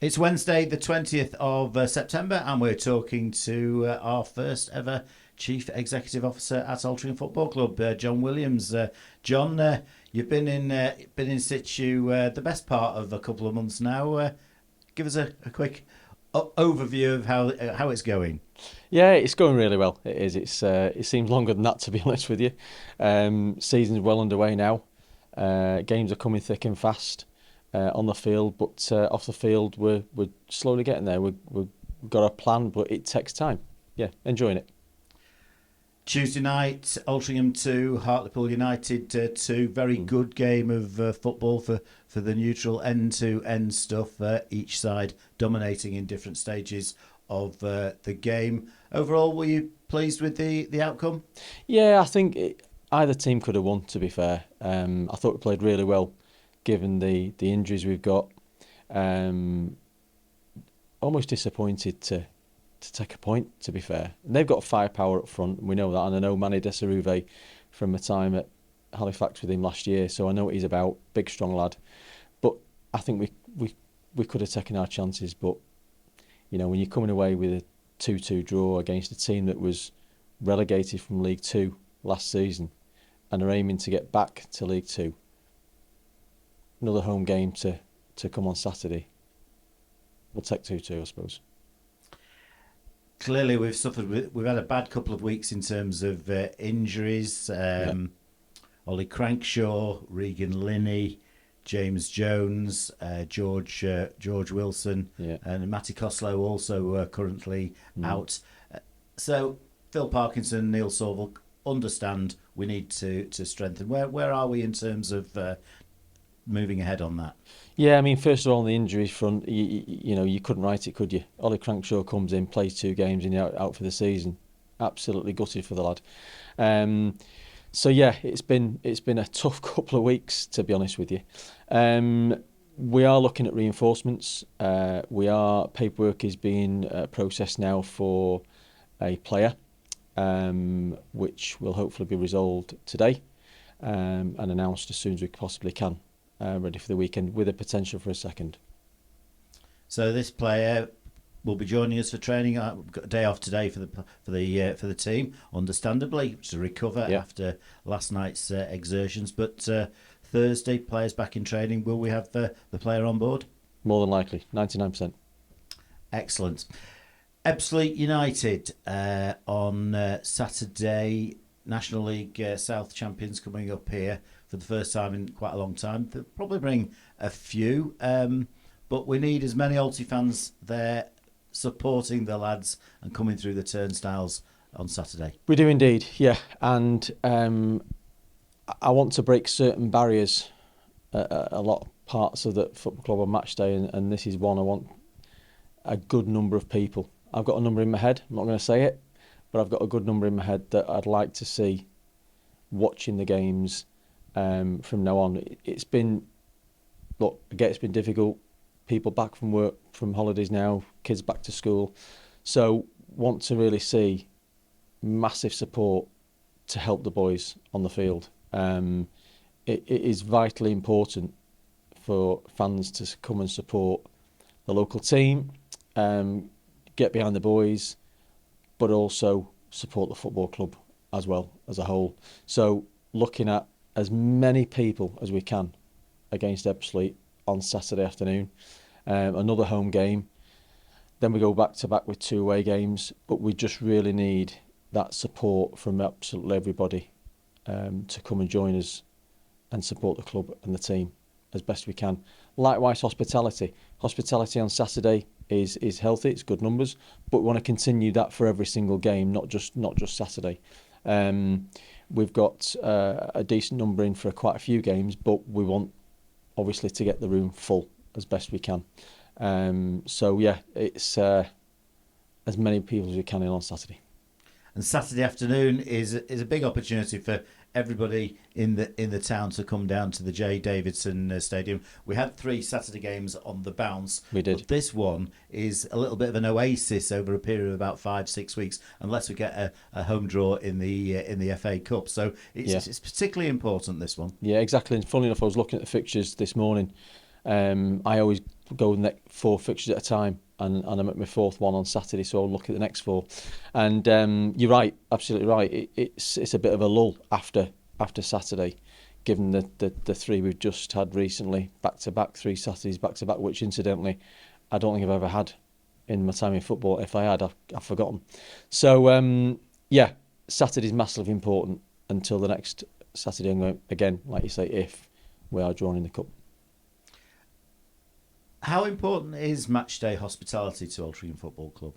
It's Wednesday, the 20th of September, and we're talking to our first ever Chief Executive Officer at Altrincham Football Club, John Williams. John, you've been in situ the best part of a couple of months now. Give us a quick overview of how it's going. Yeah, it's going really well. It is. It seems longer than that, to be honest with you. Season's well underway now. Games are coming thick and fast on the field, but off the field we're slowly getting there. We've got a plan, but it takes time. Yeah, enjoying it. Tuesday night, Altrincham 2, Hartlepool United 2. Very good game of football for the neutral end-to-end stuff. Each side dominating in different stages of the game. Overall, were you pleased with the outcome? Yeah, I think either team could have won. To be fair, I thought we played really well, given the injuries we've got. Um, Almost disappointed to take a point, to be fair. And they've got firepower up front, we know that, and I know Manny Desaruve from my time at Halifax with him last year, so I know what he's about. Big, strong lad. But I think we could have taken our chances, but when you're coming away with a 2-2 draw against a team that was relegated from League Two last season and are aiming to get back to League Two, another home game to come on Saturday, we'll take 2-2, I suppose. Clearly, we've had a bad couple of weeks in terms of injuries. Yeah. Ollie Crankshaw, Regan Linney, James Jones, George Wilson, Yeah. and Matty Coslow also currently out. So Phil Parkinson, Neil Sorville understand we need to strengthen. Where are we in terms of moving ahead on that? Yeah, I mean, first of all, on the injuries front, you couldn't write it, could you? Ollie Crankshaw comes in, plays 2 games, and you're out for the season. Absolutely gutted for the lad. So yeah, it's been a tough couple of weeks, to be honest with you. We are looking at reinforcements. Paperwork is being processed now for a player, which will hopefully be resolved today and announced as soon as we possibly can. Ready for the weekend with a potential for a second. So this player will be joining us for training. We've got a day off today for the team, understandably, to recover after last night's exertions. But Thursday, players back in training. Will we have the player on board? More than likely, 99%. Excellent. Ebbsfleet United on Saturday. National League South champions coming up here for the first time in quite a long time. They'll probably bring a few, but we need as many Alty fans there supporting the lads and coming through the turnstiles on Saturday. We do indeed, yeah. And I want to break certain barriers a lot of parts of the football club on match day, and this is one. I want a good number of people. I've got a number in my head, I'm not going to say it, but I've got a good number in my head that I'd like to see watching the games from now on. It's been difficult. People back from work, from holidays now, kids back to school. So want to really see massive support to help the boys on the field. It is vitally important for fans to come and support the local team, get behind the boys, but also support the football club as well as a whole. So looking at as many people as we can against Ebbsfleet on Saturday afternoon, another home game. Then we go back to back with 2 away games, but we just really need that support from absolutely everybody to come and join us and support the club and the team as best we can. Likewise, hospitality on Saturday is healthy, it's good numbers, but we want to continue that for every single game, not just Saturday. We've got a decent number in for quite a few games, but we want obviously to get the room full as best we can. So yeah, it's as many people as we can in on Saturday. And Saturday afternoon is a big opportunity for everybody in the town to come down to the J Davidson Stadium. We had 3 Saturday games on the bounce. We did. But this one is a little bit of an oasis over a period of about 5-6 weeks, unless we get a home draw in the FA Cup. So it's particularly important, this one. Yeah, exactly. And funnily enough, I was looking at the fixtures this morning. I always go 4 fixtures at a time, and I'm at my 4th one on Saturday, so I'll look at the next 4. And you're right, absolutely right. It's a bit of a lull after Saturday, given the 3 we've just had recently, back to back, 3 Saturdays back to back, which incidentally I don't think I've ever had in my time in football. If I had, I've forgotten. So yeah, Saturday's massively important until the next Saturday. I'm going, again, like you say, if we are drawn in the cup. How important is matchday hospitality to Altrincham Football Club?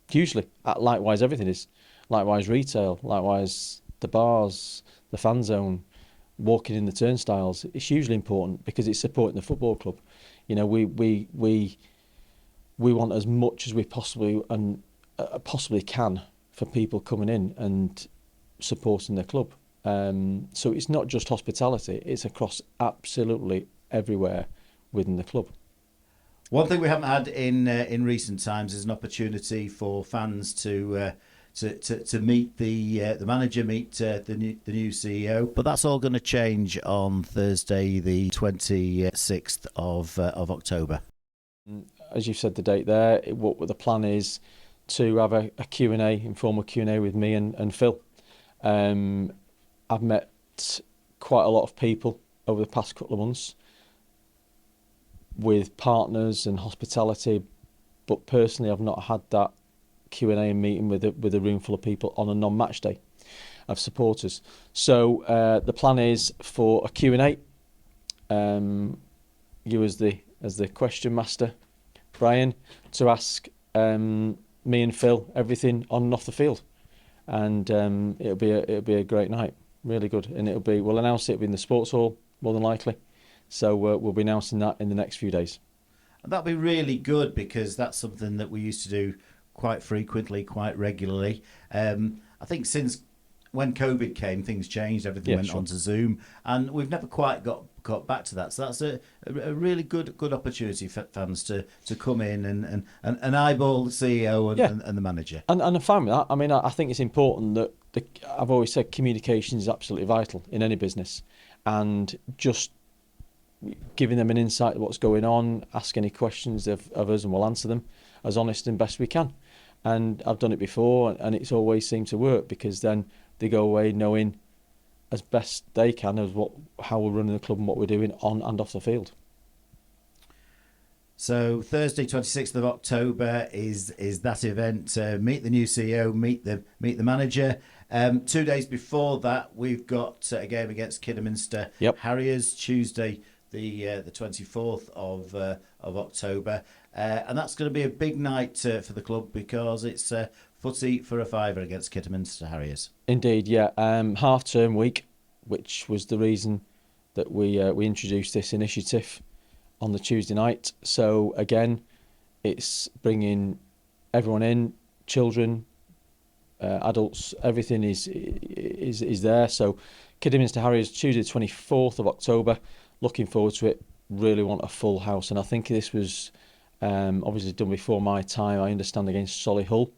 Hugely. Likewise, everything is. Likewise, retail. Likewise, the bars, the fan zone, walking in the turnstiles. It's hugely important because it's supporting the football club. You know, we want as much as we possibly can for people coming in and supporting the club. So it's not just hospitality; it's across absolutely everywhere within the club. One thing we haven't had in recent times is an opportunity for fans to meet the manager, meet the new CEO. But that's all going to change on Thursday, the 26th of October. As you said, the date there. What the plan is to have a Q&A, informal Q&A with me and Phil. I've met quite a lot of people over the past couple of months, with partners and hospitality, but personally I've not had that Q&A and meeting with a room full of people on a non-match day of supporters. So the plan is for a Q&A. You as the question master, Brian, to ask me and Phil everything on and off the field, and it'll be a great night, really good, and we'll announce it in the sports hall more than likely. So we'll be announcing that in the next few days. And that'll be really good because that's something that we used to do quite frequently, quite regularly. I think since when COVID came, things changed. Everything went onto Zoom, and we've never quite got back to that. So that's a really good opportunity for fans to come in and eyeball the CEO and the manager. And I'm fine with that. I mean, I think it's important that I've always said communication is absolutely vital in any business, and just giving them an insight of what's going on, ask any questions of us, and we'll answer them as honest and best we can. And I've done it before, and it's always seemed to work, because then they go away knowing as best they can as how we're running the club and what we're doing on and off the field. So Thursday, 26th of October is that event. Meet the new CEO, meet the manager. 2 days before that, we've got a game against Kidderminster Harriers, Tuesday, the 24th of October, and that's going to be a big night for the club, because it's footy for a fiver against Kidderminster Harriers. Indeed, yeah. Half-term week, which was the reason that we introduced this initiative on the Tuesday night. So again, it's bringing everyone in, children, adults, everything is there. So Kidderminster Harriers, Tuesday the 24th of October. Looking forward to it. Really want a full house, and I think this was obviously done before my time. I understand against Solihull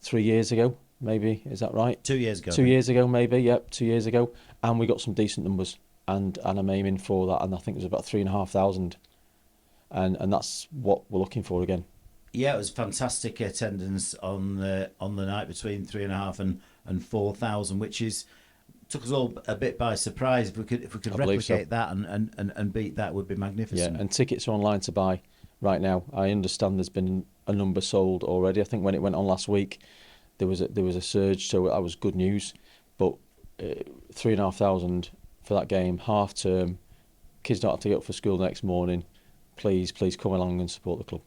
3 years ago, maybe. Is that right? 2 years ago. 2 years ago, maybe. Yep, 2 years ago, and we got some decent numbers, and I'm aiming for that, and I think it was about 3,500, and that's what we're looking for again. Yeah, it was fantastic attendance on the night, between 3,500 and 4,000, which took us all a bit by surprise. If we could replicate that and beat that, would be magnificent. Yeah, and tickets are online to buy right now. I understand there's been a number sold already. I think when it went on last week, there was a surge, so that was good news. But 3,500 for that game, half term, kids don't have to get up for school the next morning. Please come along and support the club.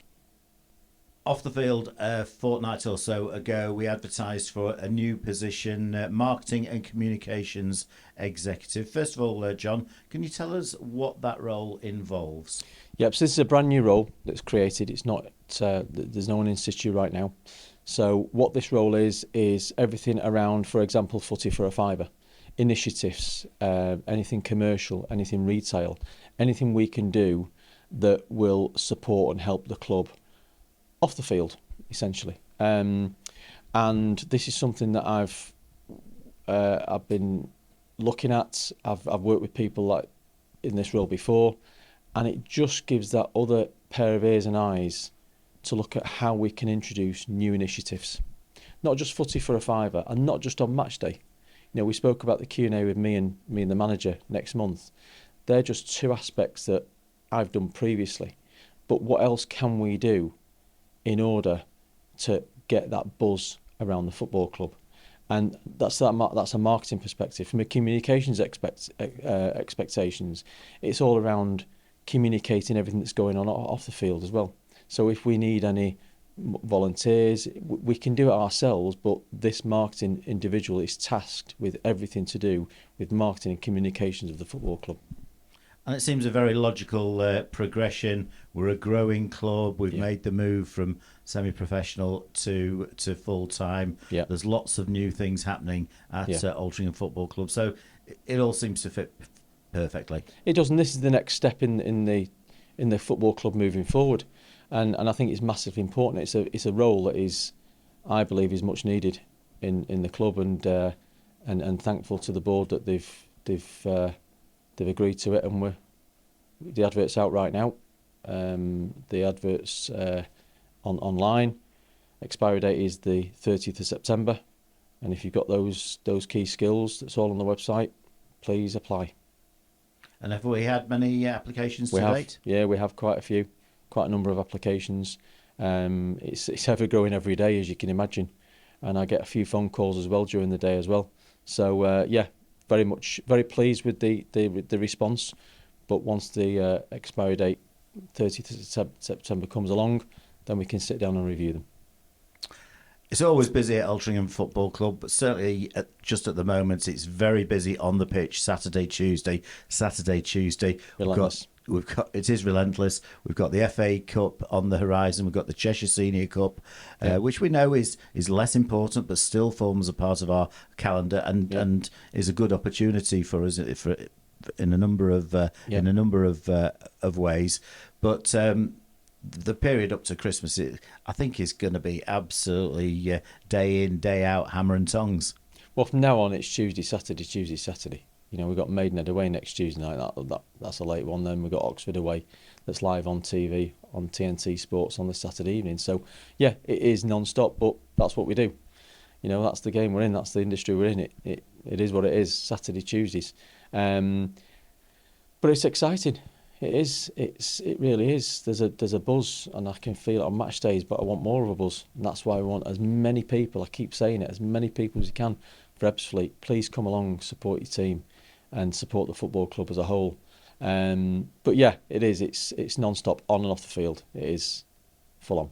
Off the field, a fortnight or so ago, we advertised for a new position, Marketing and Communications Executive. First of all, John, can you tell us what that role involves? Yep, so this is a brand new role that's created. It's not, there's no one in situ right now. So what this role is everything around, for example, footy for a fiver, initiatives, anything commercial, anything retail, anything we can do that will support and help the club off the field, essentially. And this is something that I've been looking at. I've worked with people like in this role before, and it just gives that other pair of ears and eyes to look at how we can introduce new initiatives. Not just footy for a fiver, and not just on match day. We spoke about the Q&A with me and the manager next month. They're just two aspects that I've done previously. But what else can we do in order to get that buzz around the football club? And that's a marketing perspective. From a communications expectations, it's all around communicating everything that's going on off the field as well. So if we need any volunteers, we can do it ourselves, but this marketing individual is tasked with everything to do with marketing and communications of the football club. And it seems a very logical progression. We're a growing club. We've made the move from semi-professional to full-time. Yeah. There's lots of new things happening at Altrincham Football Club. So it all seems to fit perfectly. It does, and this is the next step in the football club moving forward. And I think it's massively important. It's a role that is, I believe, is much needed in the club, and thankful to the board that they've agreed to it, and the advert's out right now. The advert's online. Expiry date is the 30th of September, and if you've got those key skills, that's all on the website. Please apply. And have we had many applications to date? Yeah, we have quite a number of applications. It's ever growing every day, as you can imagine, and I get a few phone calls as well during the day as well. So very pleased with the response. But once the expiry date, 30th of September, comes along, then we can sit down and review them. It's always busy at Altrincham Football Club, but certainly just at the moment, it's very busy on the pitch. Saturday, Tuesday. Relentless. It is relentless. We've got the FA Cup on the horizon. We've got the Cheshire Senior Cup, which we know is less important, but still forms a part of our calendar and is a good opportunity for us in a number of ways. But the period up to Christmas, I think, is going to be absolutely day in, day out, hammer and tongs. Well, from now on, it's Tuesday, Saturday. We've got Maidenhead away next Tuesday night. That's a late one. Then we've got Oxford away. That's live on TV on TNT Sports on the Saturday evening. So, it is non-stop, but that's what we do. That's the game we're in. That's the industry we're in. It is what it is. Saturday, Tuesdays. But it's exciting. It is. It really is. There's a buzz, and I can feel it on match days. But I want more of a buzz, and that's why we want as many people. I keep saying it, as many people as you can for Ebbsfleet. Please come along, support your team, and support the football club as a whole. But it is. It's non-stop on and off the field. It is full on.